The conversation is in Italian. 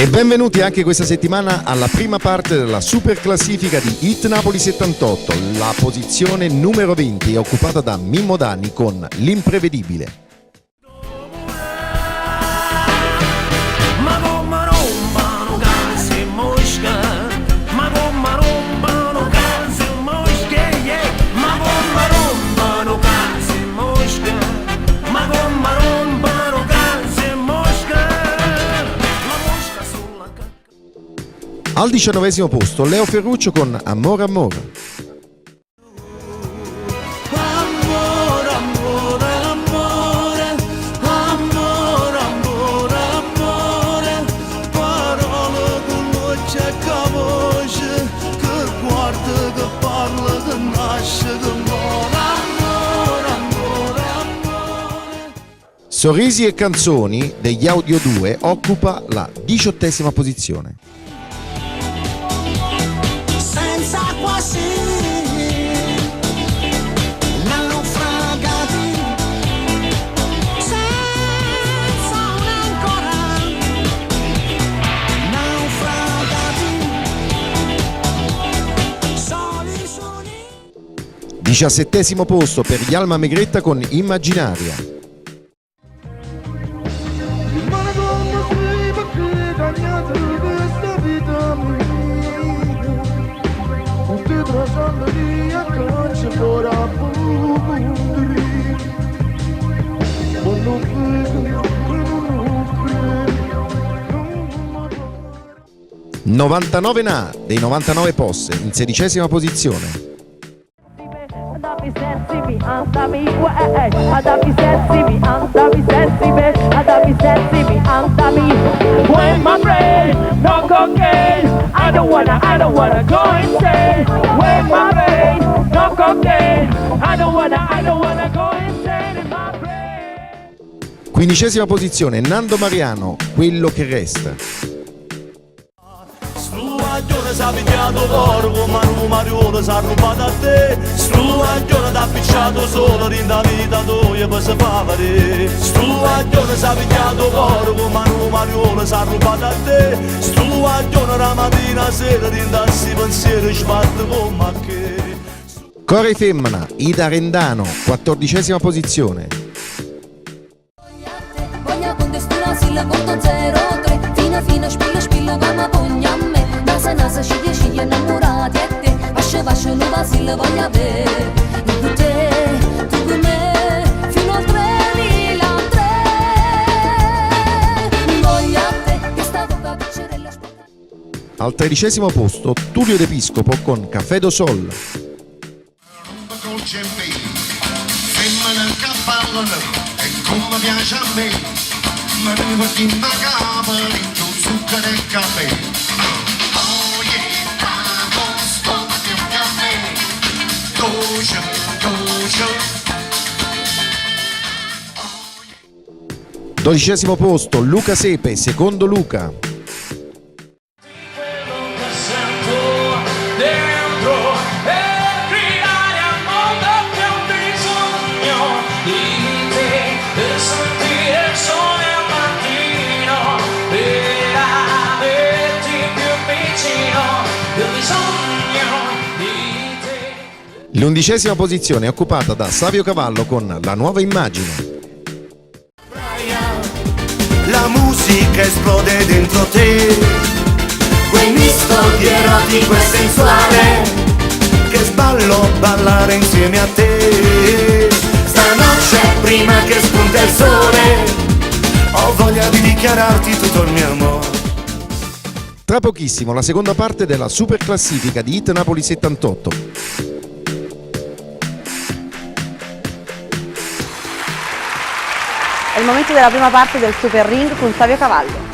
E benvenuti anche questa settimana alla prima parte della super classifica di Hit Napoli 78. La posizione numero 20 è occupata da Mimmo Danni con L'imprevedibile. Al 19° posto Leo Ferruccio con Amore Amore. Sorrisi e canzoni degli Audio 2 occupa la 18ª posizione. Diciassettesimo posto per gli Alma Megretta con Immaginaria. «99 Na» dei 99 Posse in 16ª posizione. Quindicesima posizione Nando Mariano, Quello che resta. Sappiato d'oro come un mariolo s'ha rubato a te. Stuaglione t'ha picciato solo rinda vita tua per se favare. Stuaglione sappiato d'oro come un mariolo s'ha rubato a te. Stuaglione la mattina sera rinda si pensiero sbatte con maccheri. Core femmina, Ida Rendano, 14ª posizione. Voglia con destina silla conto 03 fino spilla mamma pugna a me. Nasa sceglie innamorati a te. Vasce non vasilla voglia avere. Tu con me fino al 3003. Voglia a te che stavo a piccerella. Al 13° posto Tullio D'Episcopo con Café do Sol. Femmina che parlano e come piace a me. Ma mi va in macabra in tu zucchero e caffè. 12° posto Luca Sepe, Secondo Luca. L'11ª posizione è occupata da Savio Cavallo con La nuova immagine. La musica esplode dentro te, quel misto di erotico e sensuale che sballo ballare insieme a te. Stanotte prima che spunta il sole ho voglia di dichiararti tutto il mio amore. Tra pochissimo la seconda parte della super classifica di Hit Napoli 78. È il momento della prima parte del Super Ring con Savio Cavallo.